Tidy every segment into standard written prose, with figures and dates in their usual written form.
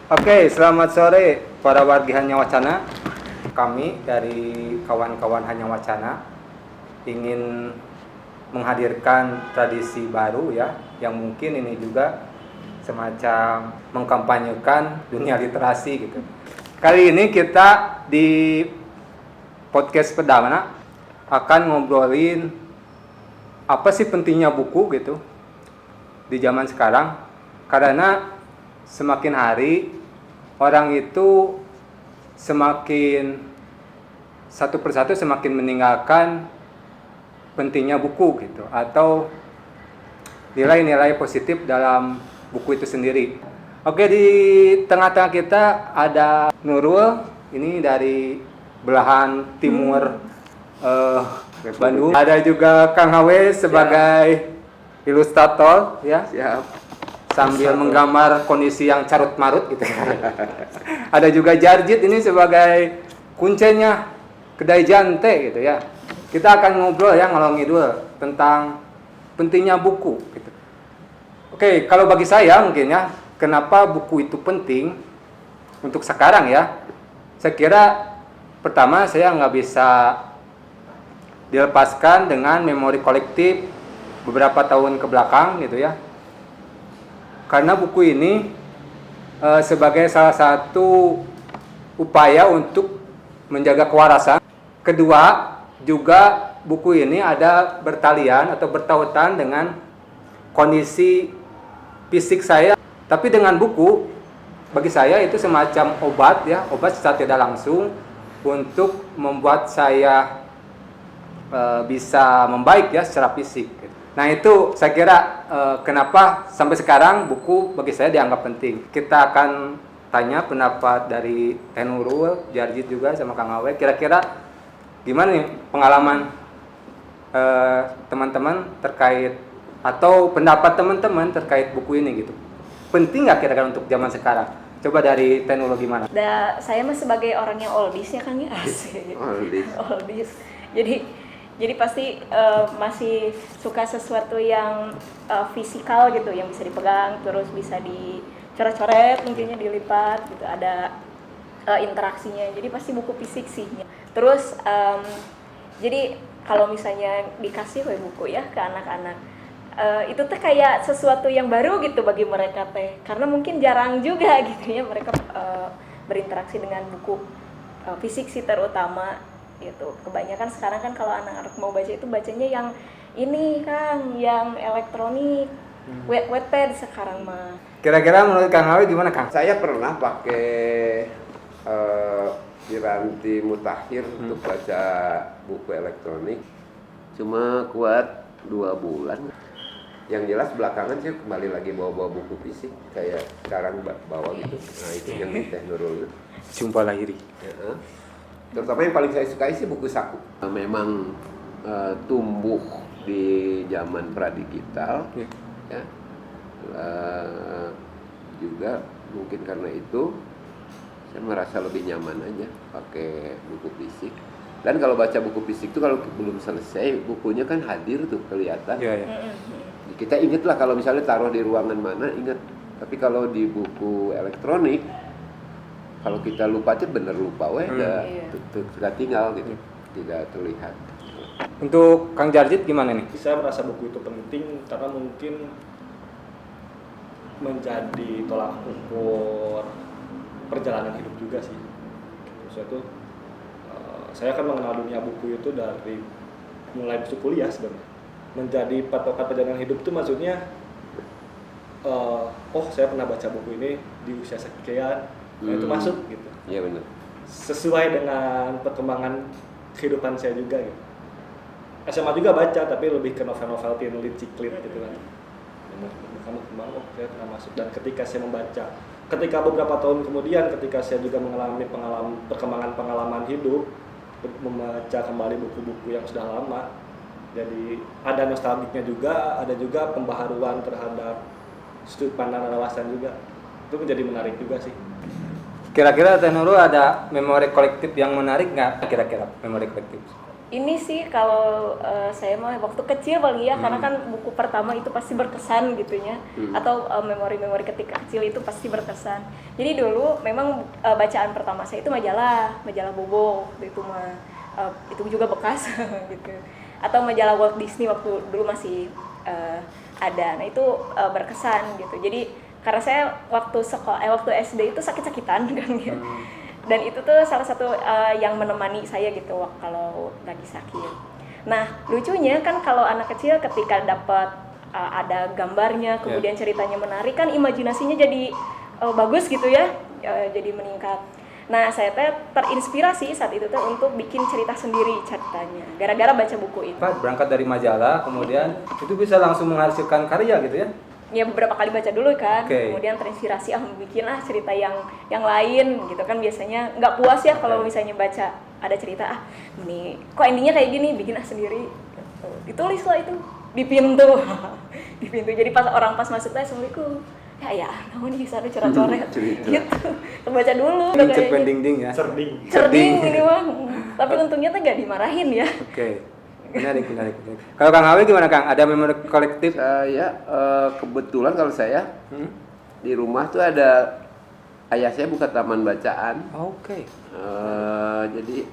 Oke, selamat sore para wargi Hanya Wacana. Kami dari kawan-kawan Hanya Wacana ingin menghadirkan tradisi baru ya, yang mungkin ini juga semacam mengkampanyekan dunia literasi gitu. Kali ini kita di podcast perdana akan ngobrolin apa sih pentingnya buku gitu di zaman sekarang, karena semakin hari orang itu semakin satu persatu semakin meninggalkan pentingnya buku gitu, atau nilai-nilai positif dalam buku itu sendiri. Oke, di tengah-tengah kita ada Nurul, ini dari belahan timur Bandung. Ada juga Kang Hawe sebagai ilustrator ya. Siap. Sambil menggambar kondisi yang carut marut gitu. Ada juga Jarjit ini sebagai kuncinya kedai jante gitu ya. Kita akan ngobrol ya, ngalor ngidul tentang pentingnya buku gitu. Oke, kalau bagi saya mungkin ya, kenapa buku itu penting untuk sekarang ya? Saya kira pertama saya nggak bisa dilepaskan dengan memori kolektif beberapa tahun ke belakang gitu ya. Karena buku ini sebagai salah satu upaya untuk menjaga kewarasan. Kedua, juga buku ini ada bertalian atau bertautan dengan kondisi fisik saya. Tapi dengan buku, bagi saya itu semacam obat ya, obat secara tidak langsung untuk membuat saya bisa membaik ya secara fisik. Nah itu saya kira kenapa sampai sekarang buku bagi saya dianggap penting. Kita akan tanya pendapat dari Nurul, Jarjit juga sama Kang Awe. Kira-kira gimana nih pengalaman teman-teman terkait atau pendapat teman-teman terkait buku ini gitu. Penting nggak kira-kira untuk zaman sekarang? Coba dari Nurul gimana? Saya mah sebagai orang yang oldies ya kan ya asik. Oldies. Jadi pasti masih suka sesuatu yang fisikal gitu, yang bisa dipegang, terus bisa dicoret-coret, mungkinnya dilipat gitu, ada interaksinya. Jadi pasti buku fisik sih. Terus jadi kalau misalnya dikasih buku ya ke anak-anak, itu teh kayak sesuatu yang baru gitu bagi mereka teh, karena mungkin jarang juga gitu ya mereka berinteraksi dengan buku fisik sih terutama. Gitu. Kebanyakan sekarang kan kalau anak-anak mau baca itu bacanya yang ini Kang, yang elektronik, Wattpad sekarang mah. Kira-kira menurut Kang Awe gimana Kang? Saya pernah pakai Piranti Mutakhir untuk baca buku elektronik. Cuma kuat 2 bulan. Yang jelas belakangan saya kembali lagi bawa buku fisik kayak sekarang bawa gitu. Nah itu yang di Nurul. Jumpa lahiri. Ya. Terutama yang paling saya sukai sih buku saku. Memang tumbuh di zaman pradigital, ya. Juga mungkin karena itu saya merasa lebih nyaman aja pakai buku fisik. Dan kalau baca buku fisik itu kalau belum selesai bukunya kan hadir tuh kelihatan. Iya. Kita ingat lah kalau misalnya taruh di ruangan mana ingat. Tapi kalau di buku elektronik kalau kita lupa aja bener lupa tidak tinggal gitu, tidak terlihat. Untuk Kang Jarjit gimana nih? Saya merasa buku itu penting karena mungkin menjadi tolak ukur perjalanan hidup juga sih. Saya kan mengenal dunia buku itu dari mulai masuk kuliah sebenarnya. Menjadi patokan perjalanan hidup itu maksudnya, saya pernah baca buku ini di usia sekian. Nah, itu masuk gitu. Iya benar. Sesuai dengan perkembangan kehidupan saya juga gitu. SMA juga baca tapi lebih ke novel-novel teen lit ciklit gitu kan. Kamu kembang saya pernah masuk, dan ketika saya membaca, ketika beberapa tahun kemudian ketika saya juga mengalami perkembangan pengalaman hidup, membaca kembali buku-buku yang sudah lama. Jadi ada nostalgiknya juga, ada juga pembaharuan terhadap sudut pandang dan wawasan juga. Itu menjadi menarik juga sih. Kira-kira Nurul ada memori kolektif yang menarik nggak? Kira-kira memori kolektif? Ini sih kalau saya mah waktu kecil paling ya, karena kan buku pertama itu pasti berkesan gitunya, atau memori-memori ketika kecil itu pasti berkesan. Jadi dulu memang bacaan pertama saya itu majalah Bobo, itu mah itu juga bekas gitu. Atau majalah Walt Disney waktu dulu masih ada. Nah itu berkesan gitu. Jadi karena saya waktu waktu SD itu sakit-sakitan kan ya. Dan itu tuh salah satu yang menemani saya gitu kalau lagi sakit. Nah lucunya kan kalau anak kecil ketika dapat ada gambarnya, kemudian ceritanya menarik kan imajinasinya jadi bagus gitu ya, jadi meningkat. Nah saya terinspirasi saat itu tuh untuk bikin cerita sendiri ceritanya, gara-gara baca buku itu. Berangkat dari majalah, kemudian itu bisa langsung menghasilkan karya gitu ya? Ya beberapa kali baca dulu kan, Okay. kemudian terinspirasi bikin cerita yang lain gitu kan. Biasanya nggak puas ya kalau misalnya baca ada cerita ini kok endingnya kayak gini, bikin sendiri gitu. Ditulis lah itu di pintu di pintu, jadi pas orang pas masuk assalamualaikum ya namun di sana coret-coret gitu, baca dulu Cerpen dinding ya? cerding ini mah, tapi untungnya tuh nggak dimarahin ya. Oke. Menarik. Kalau Kang Hawi gimana Kang? Ada memori kolektif? Saya kebetulan kalau saya di rumah tuh ada, ayah saya buka taman bacaan. Oke. Jadi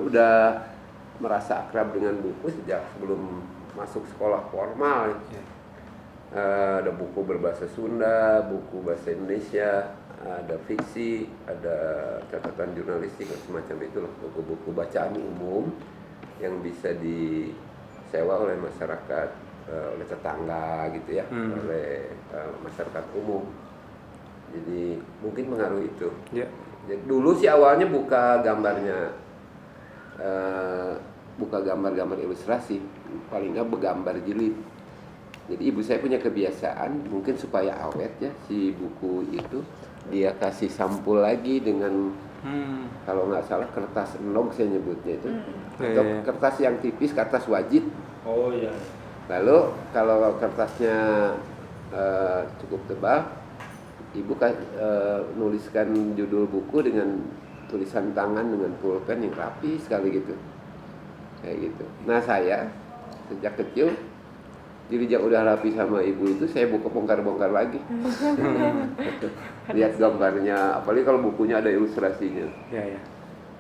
udah merasa akrab dengan buku sejak sebelum masuk sekolah formal. Ada buku berbahasa Sunda, buku bahasa Indonesia, ada fiksi, ada catatan jurnalistik, semacam itulah, buku-buku bacaan umum yang bisa disewa oleh masyarakat, oleh tetangga gitu ya, oleh masyarakat umum. Jadi mungkin pengaruh itu. Ya. Jadi dulu sih awalnya buka gambarnya, buka gambar-gambar ilustrasi, paling nggak begambar jilid. Jadi ibu saya punya kebiasaan, mungkin supaya awet ya si buku itu, dia kasih sampul lagi dengan kalau nggak salah kertas enog saya nyebutnya itu, atau kertas yang tipis, kertas wajit. Oh iya. Lalu kalau kertasnya cukup tebal, ibu nuliskan judul buku dengan tulisan tangan dengan pulpen yang rapi sekali gitu, kayak gitu. Nah saya sejak kecil, jadi udah rapi sama ibu itu, saya bongkar lagi. Lihat gambarnya, apalagi kalau bukunya ada ilustrasinya. Ya.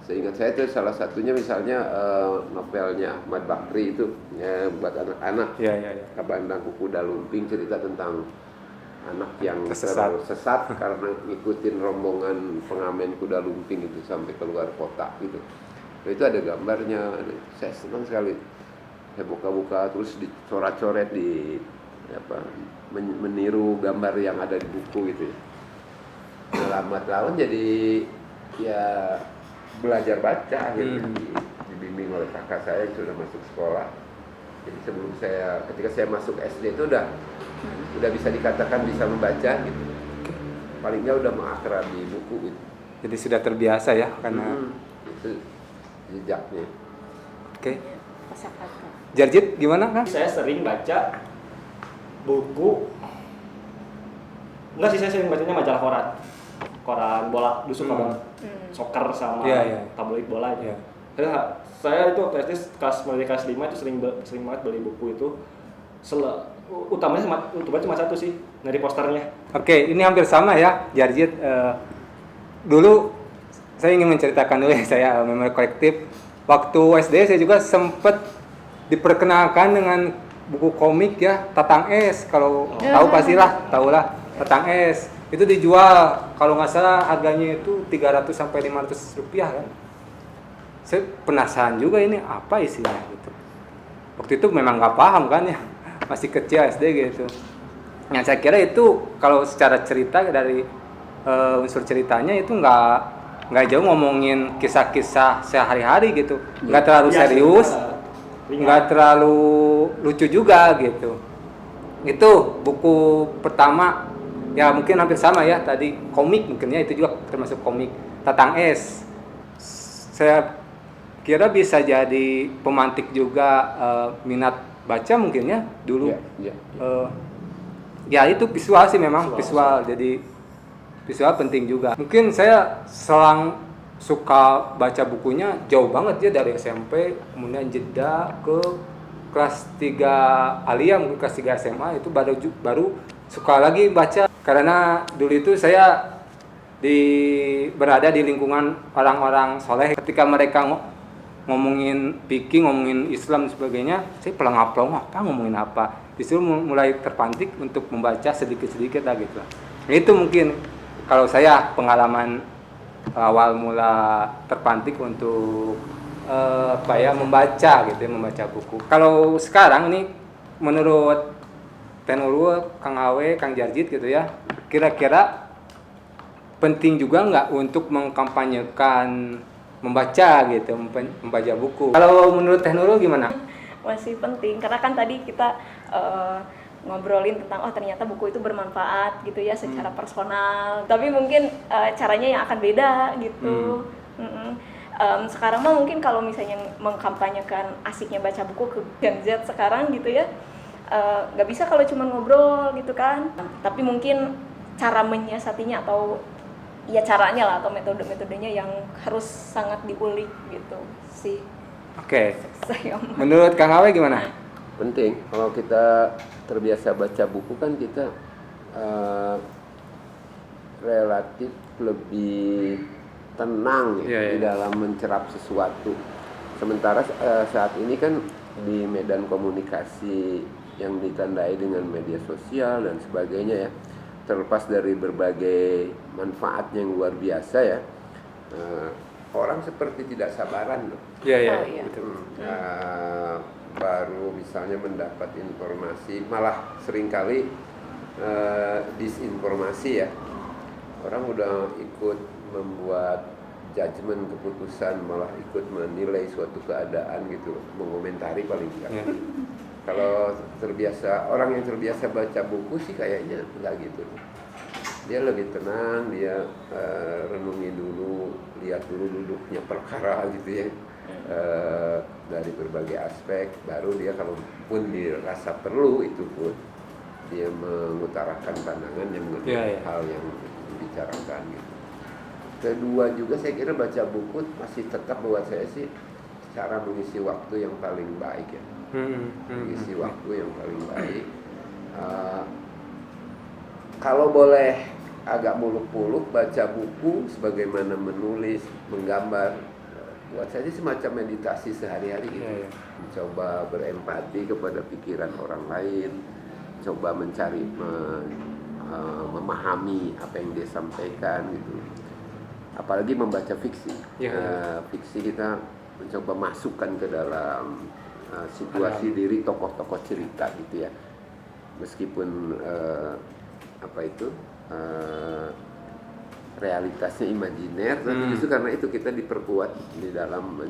Seingat saya itu salah satunya misalnya novelnya Ahmad Bakri itu, ya, buat anak-anak. Ya. Kabandang Kuda Lumping, cerita tentang anak yang Tersesat. karena ngikutin rombongan pengamen kuda lumping itu sampai keluar kota gitu. Nah, itu ada gambarnya, saya senang sekali. Saya buka-buka terus dicoret-coret meniru gambar yang ada di buku gitu ya. Lambat laun jadi ya belajar baca akhirnya, dibimbing oleh kakak saya yang sudah masuk sekolah. Jadi ketika saya masuk SD itu udah bisa dikatakan bisa membaca gitu. Paling nggak udah mengakrabi buku gitu. Jadi sudah terbiasa ya karena itu jejaknya. Oke. Kosakata. Jarjit gimana Kang? Saya sering baca buku, enggak sih, saya sering bacanya majalah koran bola, dulu banget, soccer sama tabloid bola aja. Saya itu waktu SD mulai kelas 5 itu sering banget beli buku itu. Utamanya cuma satu sih, dari posternya. Oke, ini hampir sama ya, Jarjit. Dulu saya ingin menceritakan dulu ya, saya memori kolektif. Waktu SD saya juga sempat diperkenalkan dengan buku komik ya, Tatang Es. Kalau tahu pastilah, tahulah Tatang Es. Itu dijual kalau nggak salah harganya itu 300 sampai 500 rupiah kan. Saya penasaran juga ini apa isinya gitu. Waktu itu memang nggak paham kan ya, masih kecil SD gitu. Yang saya kira itu kalau secara cerita dari unsur ceritanya itu nggak jauh ngomongin kisah-kisah sehari-hari gitu, nggak terlalu serius, nggak terlalu lucu juga gitu. Itu buku pertama ya, mungkin hampir sama ya tadi, komik mungkin ya, itu juga termasuk komik Tatang Es. Saya kira bisa jadi pemantik juga minat baca mungkin ya dulu. Ya itu visual sih, memang visual. Jadi visual penting juga. Mungkin saya selang suka baca bukunya jauh banget ya dari SMP, kemudian jeda ke kelas 3 Alia, mungkin kelas 3 SMA itu baru suka lagi baca. Karena dulu itu saya berada di lingkungan orang-orang soleh. Ketika mereka ngomongin fikih, ngomongin Islam dan sebagainya, saya pelengap-pelengap apa ngomongin apa. Disitu mulai terpantik untuk membaca sedikit-sedikit lah gitu. Itu mungkin kalau saya pengalaman awal mula terpantik untuk membaca gitu ya, membaca buku. Kalau sekarang nih menurut Tenulul, Kang Awe, Kang Jarjit gitu ya, kira-kira penting juga nggak untuk mengkampanyekan membaca gitu, membaca buku? Kalau menurut Teh Nurul gimana? Masih penting karena kan tadi kita ngobrolin tentang ternyata buku itu bermanfaat gitu ya secara personal. Tapi mungkin caranya yang akan beda gitu. Sekarang mah mungkin kalau misalnya mengkampanyekan asiknya baca buku ke Gen Z sekarang gitu ya, nggak bisa kalau cuma ngobrol gitu kan. Tapi mungkin cara menyiasatinya atau ya caranya lah atau metode-metodenya yang harus sangat diulik gitu sih. Oke. Menurut Kang Awe gimana? Penting. Kalau kita terbiasa baca buku kan kita relatif lebih tenang di dalam mencerap sesuatu. Sementara saat ini kan di medan komunikasi yang ditandai dengan media sosial dan sebagainya ya, terlepas dari berbagai manfaat yang luar biasa ya, orang seperti tidak sabaran loh. Iya. Baru misalnya mendapat informasi, malah seringkali disinformasi ya. Orang udah ikut membuat judgement, keputusan, malah ikut menilai suatu keadaan gitu, mengomentari paling tidak. Kalau orang yang terbiasa baca buku sih kayaknya enggak gitu. Dia lebih tenang, dia renungi dulu, lihat dulu duduknya perkara gitu ya, dari berbagai aspek. Baru dia kalaupun dirasa perlu itu pun dia mengutarakan pandangan yang mengenai hal yang dibicarakan gitu. Kedua juga saya kira baca buku masih tetap buat saya sih cara mengisi waktu yang paling baik ya. Mengisi waktu yang paling baik. Kalau boleh agak muluk-muluk, baca buku sebagaimana menulis, menggambar, buat saya sih semacam meditasi sehari-hari gitu. Mencoba berempati kepada pikiran orang lain, coba mencari memahami apa yang dia sampaikan gitu. Apalagi membaca fiksi. Fiksi kita mencoba masukkan ke dalam situasi diri tokoh-tokoh cerita gitu ya, meskipun realitasnya imajiner, tapi justru karena itu kita diperkuat di dalam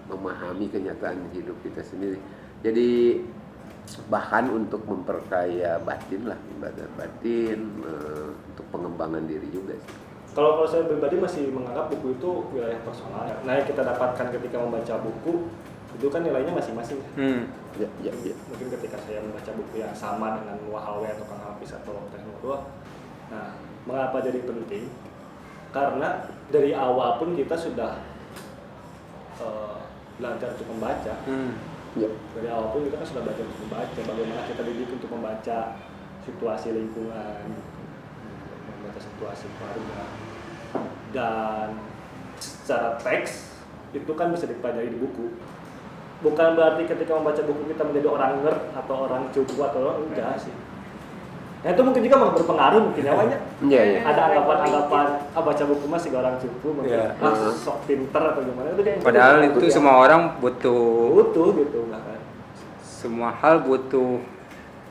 memahami kenyataan hidup kita sendiri. Jadi bahkan untuk memperkaya batin lah, ibadah batin, untuk pengembangan diri juga sih. Kalau saya pribadi masih menganggap buku itu wilayah personal. Nah, yang kita dapatkan ketika membaca buku itu kan nilainya masing-masing. Ya. Mungkin ketika saya membaca buku yang sama dengan Wahawe atau Kang Hafiz atau Teh Nurul, nah, mengapa jadi penting? Karena dari awal pun kita sudah belajar untuk membaca. Dari awal pun kita kan sudah belajar untuk membaca. Bagaimana kita dididik untuk membaca situasi lingkungan, membaca situasi keluarga, dan secara teks itu kan bisa dipelajari di buku. Bukan berarti ketika membaca buku kita menjadi orang nerd atau orang cupu atau enggak sih. Nah itu mungkin juga berpengaruh mungkin ya banyak. Ada anggapan baca buku masih orang cupu mungkin sok pinter atau gimana itu dia. Padahal itu semua orang butuh gitu kan. Semua hal butuh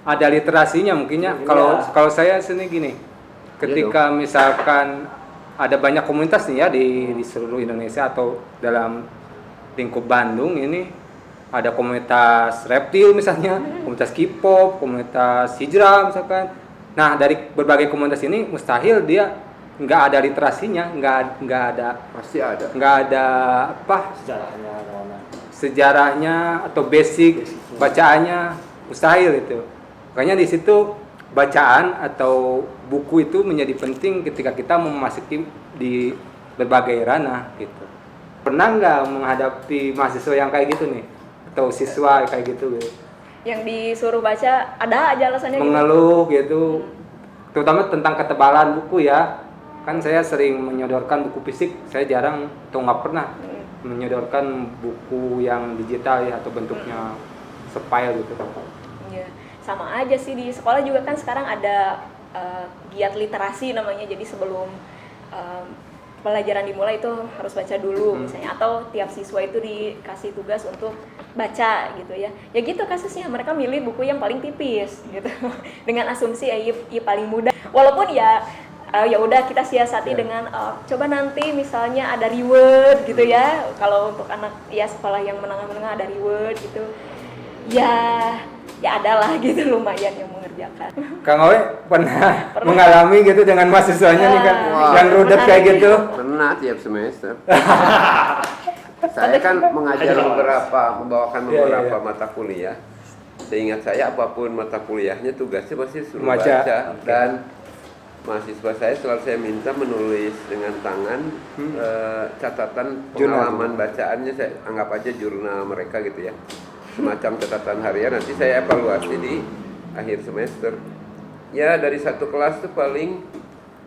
ada literasinya mungkinnya. Kalau saya sini gini, ketika misalkan ada banyak komunitas nih ya di seluruh Indonesia atau dalam lingkup Bandung ini, ada komunitas reptil misalnya, komunitas K-pop, komunitas hijrah misalkan. Nah dari berbagai komunitas ini mustahil dia nggak ada literasinya, nggak ada. Pasti ada. Nggak ada sejarahnya atau basic bacaannya, mustahil itu. Makanya di situ bacaan atau buku itu menjadi penting ketika kita memasuki di berbagai ranah gitu. Pernah nggak menghadapi mahasiswa yang kayak gitu nih, atau siswa kayak gitu? Yang disuruh baca ada aja alasannya gitu. Mengeluh gitu, terutama tentang ketebalan buku ya. Kan saya sering menyodorkan buku fisik, saya jarang atau nggak pernah menyodorkan buku yang digital ya atau bentuknya sepile gitu. Iya, sama aja sih di sekolah juga kan sekarang ada giat literasi namanya. Jadi sebelum pelajaran dimulai itu harus baca dulu misalnya, atau tiap siswa itu dikasih tugas untuk baca gitu ya. Ya gitu kasusnya, mereka milih buku yang paling tipis gitu dengan asumsi ya paling mudah. Walaupun ya udah kita siasati dengan coba nanti misalnya ada reward gitu ya. Kalau untuk anak ya sekolah yang menengah-menengah ada reward gitu. Ya adalah gitu, lumayan yang mengerjakan. Kang Owe pernah mengalami gitu dengan mahasiswanya nih kan, Wah. yang rudet kayak gitu? Pernah tiap semester. Saya kan mengajar membawakan beberapa mata kuliah. Seingat saya apapun mata kuliahnya tugasnya pasti suruh baca. Dan mahasiswa saya selalu saya minta menulis dengan tangan catatan pengalaman bacaannya, saya anggap aja jurnal mereka gitu ya. Semacam catatan harian, nanti saya evaluasi di akhir semester. Ya dari satu kelas tuh paling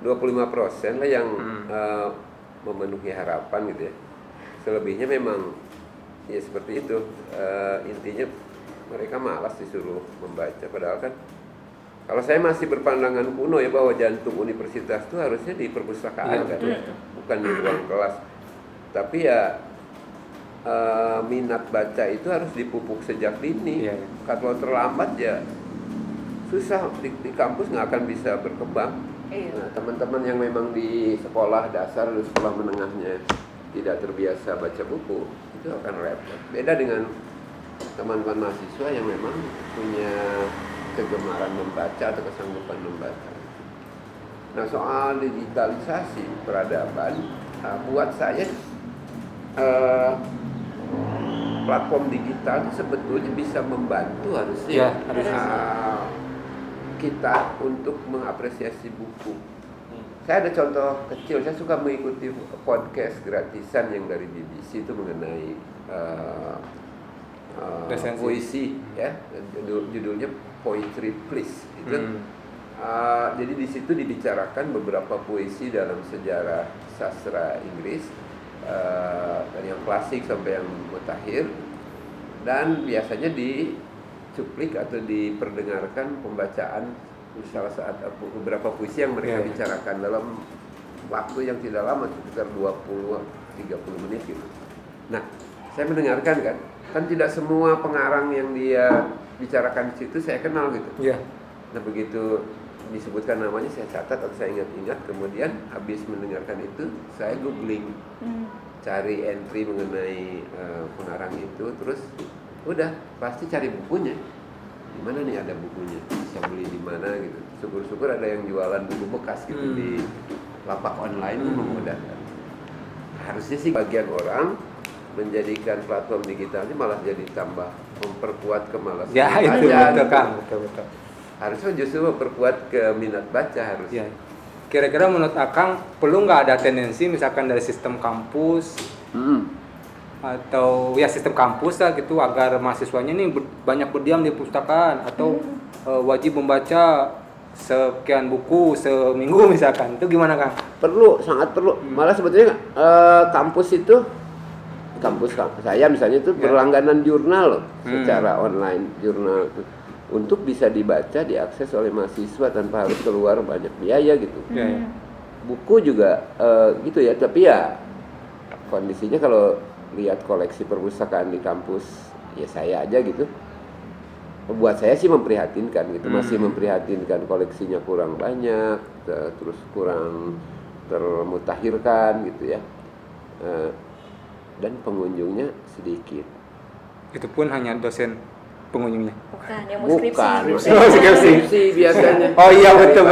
25% lah yang memenuhi harapan gitu ya. Selebihnya memang ya seperti itu, intinya mereka malas disuruh membaca. Padahal kan kalau saya masih berpandangan kuno ya, bahwa jantung universitas itu harusnya di perpustakaan kan, bukan di ruang kelas. Tapi ya minat baca itu harus dipupuk sejak dini. Kalau terlambat ya susah, di kampus nggak akan bisa berkembang. Nah, teman-teman yang memang di sekolah dasar atau sekolah menengahnya tidak terbiasa baca buku, itu akan repot. Beda dengan teman-teman mahasiswa yang memang punya kegemaran membaca atau kesanggupan membaca. Nah, soal digitalisasi peradaban, buat saya platform digital sebetulnya bisa membantu harusnya kita untuk mengapresiasi buku. Saya ada contoh kecil, saya suka mengikuti podcast gratisan yang dari BBC itu mengenai puisi ya, judulnya Poetry Please itu. Jadi di situ dibicarakan beberapa puisi dalam sejarah sastra Inggris, dari yang klasik sampai yang mutakhir, dan biasanya dicuplik atau diperdengarkan pembacaan beberapa puisi yang mereka bicarakan dalam waktu yang tidak lama, sekitar 20-30 menit gitu. Nah, saya mendengarkan kan tidak semua pengarang yang dia bicarakan di situ saya kenal gitu. Nah, begitu disebutkan namanya saya catat atau saya ingat-ingat, kemudian habis mendengarkan itu saya googling, cari entry mengenai pengarang itu, terus udah pasti cari bukunya. Di mana nih ada bukunya, bisa beli di mana gitu. Syukur-syukur ada yang jualan buku bekas gitu di lapak online, memudahkan. Harusnya sih bagian orang menjadikan platform digital ini malah jadi tambah memperkuat kemalasan Ya itu betul Kang, betul. Harusnya justru memperkuat ke minat baca harusnya. Kira-kira menurut Akang perlu nggak ada tendensi misalkan dari sistem kampus atau ya sistem kampus lah gitu, agar mahasiswanya nih banyak berdiam di perpustakaan atau wajib membaca sekian buku seminggu misalkan, itu gimana Kang? Perlu, sangat perlu. Malah sebetulnya kampus saya misalnya itu berlangganan jurnal loh, secara online, jurnal itu untuk bisa dibaca, diakses oleh mahasiswa tanpa harus keluar banyak biaya gitu. Buku juga gitu ya, tapi ya kondisinya kalau lihat koleksi perpustakaan di kampus ya saya aja gitu, buat saya sih memprihatinkan gitu, masih memprihatinkan, koleksinya kurang banyak, terus kurang termutakhirkan gitu ya, dan pengunjungnya sedikit. Itu pun hanya dosen pengunjungnya. Bukan, yang mau skripsi. Oh, skripsi biasanya. Oh iya, betul.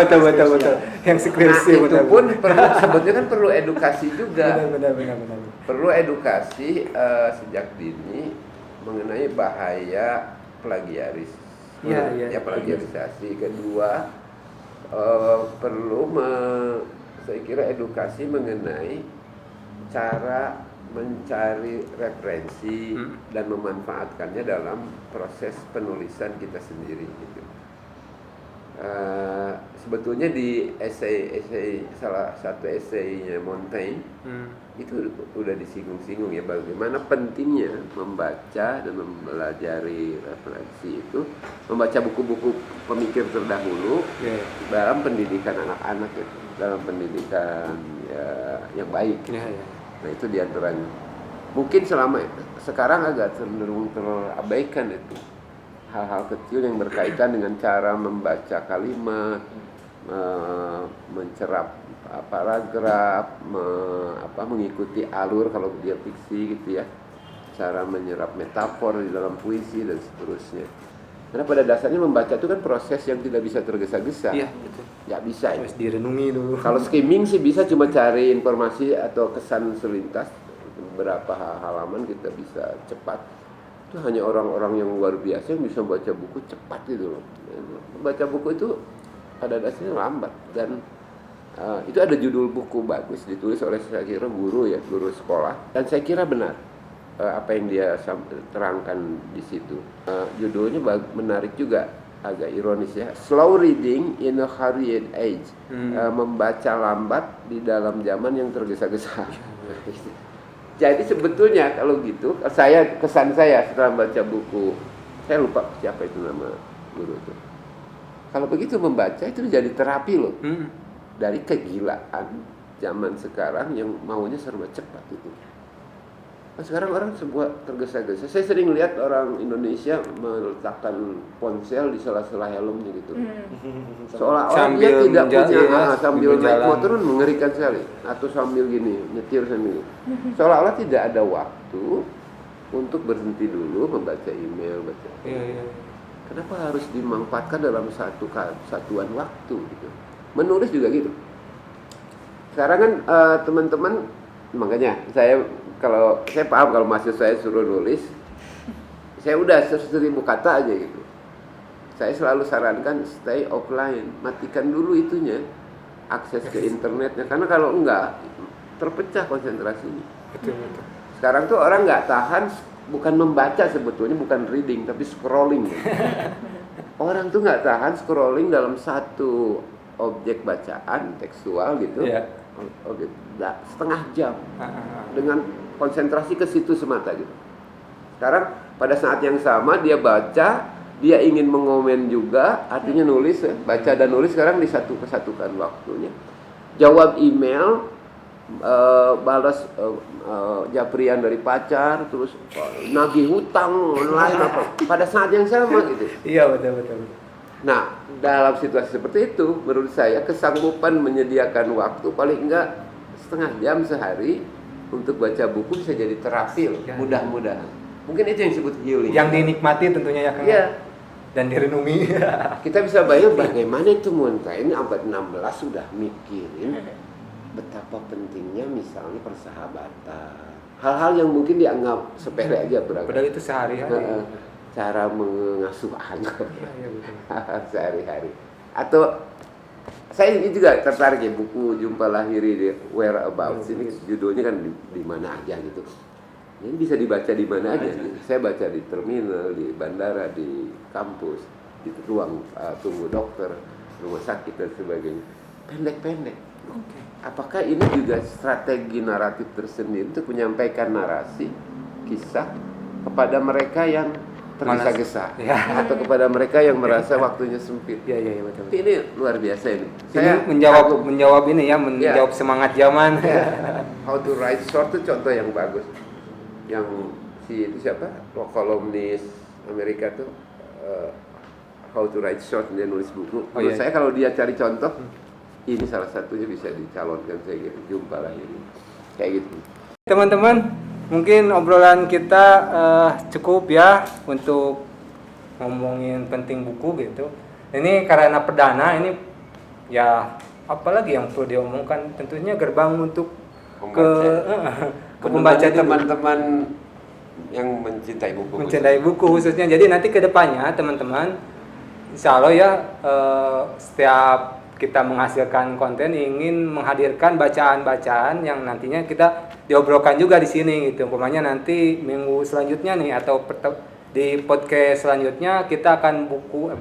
Yang skripsi Nah, itu pun perlu, sebetulnya kan perlu edukasi juga. Benar. Perlu edukasi sejak dini mengenai bahaya plagiarisasi. Kedua, perlu saya kira edukasi mengenai cara mencari referensi dan memanfaatkannya dalam proses penulisan kita sendiri gitu. Sebetulnya di esai salah satu esainya Montaigne itu udah disinggung-singgung ya bagaimana pentingnya membaca dan mempelajari referensi itu, membaca buku-buku pemikir terdahulu dalam pendidikan anak-anak itu, dalam pendidikan yang baik. Nah itu diantaranya. Mungkin selama sekarang agak cenderung terabaikan itu hal-hal kecil yang berkaitan dengan cara membaca kalimat, mencerap paragraf, mengikuti alur kalau dia fiksi gitu ya, cara menyerap metafor di dalam puisi dan seterusnya. Karena pada dasarnya membaca itu kan proses yang tidak bisa tergesa-gesa. Iya, betul. Nggak bisa. Harus direnungi dulu. Kalau skimming sih bisa cuma cari informasi atau kesan selintas, beberapa halaman kita bisa cepat. Itu hanya orang-orang yang luar biasa yang bisa baca buku cepat gitu loh. Baca buku itu pada dasarnya lambat dan itu ada judul buku bagus ditulis oleh saya kira guru sekolah dan saya kira benar apa yang dia terangkan di situ. Judulnya menarik juga, agak ironis ya. Slow reading in a hurried age. Membaca lambat di dalam zaman yang tergesa-gesa. Jadi sebetulnya kalau gitu, kesan saya setelah baca buku, saya lupa siapa itu nama guru itu. Kalau begitu membaca itu jadi terapi loh. Dari kegilaan zaman sekarang yang maunya serba cepat itu. Nah, sekarang orang sebuah tergesa-gesa. Saya sering lihat orang Indonesia meletakkan ponsel di sela-sela helmnya gitu. Seolah-olah dia tidak punya sambil naik motor mengerikan sekali. Atau sambil gini, nyetir sambil. Seolah-olah tidak ada waktu untuk berhenti dulu membaca email, baca. Kenapa harus dimanfaatkan dalam satuan waktu gitu? Menulis juga gitu. Sekarang kan teman-teman, makanya saya paham kalau mahasiswa saya suruh nulis, saya udah 1000 kata aja gitu. Saya selalu sarankan stay offline, matikan dulu itunya, akses ke internetnya, karena kalau enggak terpecah konsentrasinya. Betul. Sekarang tuh orang nggak tahan, bukan membaca sebetulnya, bukan reading, tapi scrolling. Orang tuh nggak tahan scrolling dalam satu objek bacaan tekstual gitu, setengah jam dengan konsentrasi ke situ semata gitu. Sekarang pada saat yang sama dia baca, dia ingin mengomen juga, artinya nulis, baca dan nulis sekarang kesatukan waktunya. Jawab email, balas japrian dari pacar, terus nagih hutang online apa pada saat yang sama gitu. Iya betul. Nah, dalam situasi seperti itu, menurut saya kesanggupan menyediakan waktu paling enggak setengah jam sehari untuk baca buku bisa jadi terapi loh, mudah-mudahan. Mungkin itu yang disebut healing. Yang dinikmati tentunya ya Kang. Iya. Dan direnungi. Kita bisa bayang bagaimana itu Montaigne abad 16 sudah mikirin betapa pentingnya misalnya persahabatan. Hal-hal yang mungkin dianggap sepele aja Padahal itu sehari-hari. Cara mengasuh anak betul. sehari-hari. Atau saya juga tertarik ya buku Jumpa Lahiri di Whereabouts ini judulnya kan di mana aja gitu. Ini bisa dibaca di mana aja. Saya baca di terminal, di bandara, di kampus, di ruang tunggu dokter, rumah sakit dan sebagainya. Pendek-pendek. Apakah ini juga strategi naratif tersendiri untuk menyampaikan narasi, kisah kepada mereka yang tergesa-gesa atau kepada mereka yang merasa waktunya sempit? Iya betul. Tapi ini luar biasa ini. Saya menjawab ini ya, menjawab semangat zaman. How to Write Short itu contoh yang bagus. Yang itu siapa? Kolumnis Amerika tuh How to Write Short, dia nulis buku. Menurut saya kalau dia cari contoh, ini salah satunya bisa dicalonkan, saya gitu. Jumpalah ini. Kayak gitu. Teman-teman, mungkin obrolan kita cukup ya untuk ngomongin penting buku gitu. Ini karena perdana ini ya apalagi yang perlu diomongkan, tentunya gerbang untuk ke pembaca teman-teman yang mencintai buku khususnya. Jadi nanti ke depannya teman-teman insya Allah ya setiap kita menghasilkan konten ingin menghadirkan bacaan-bacaan yang nantinya kita diobrolkan juga di sini gitu. Umpamanya nanti minggu selanjutnya nih atau di podcast selanjutnya kita akan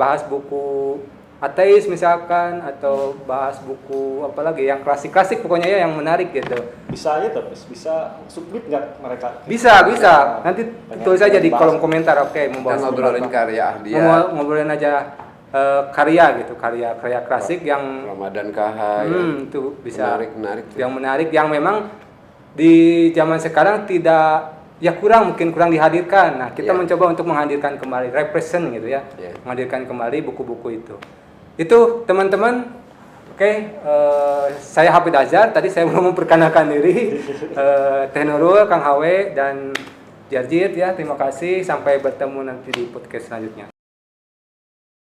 bahas buku ateis misalkan, atau bahas buku apa lagi yang klasik-klasik pokoknya ya yang menarik gitu. Bisa aja tapi bisa submit nggak mereka? Bisa. Nanti tulis aja di kolom komentar. Oke, mau Kita bahas ngobrolin apa. karya dia. Ngobrolin aja karya gitu, karya klasik yang Ramadan Kahai. itu bisa Menarik. yang menarik, yang memang di zaman sekarang mungkin kurang dihadirkan. Nah, kita Iya. mencoba untuk menghadirkan kembali, represent gitu ya, Iya. menghadirkan kembali buku-buku itu. Itu teman-teman. Oke, saya Hafid Azhar. Tadi saya belum memperkenalkan diri. Teh Nurul, Kang Hawe, dan Jarjit ya. Terima kasih. Sampai bertemu nanti di podcast selanjutnya.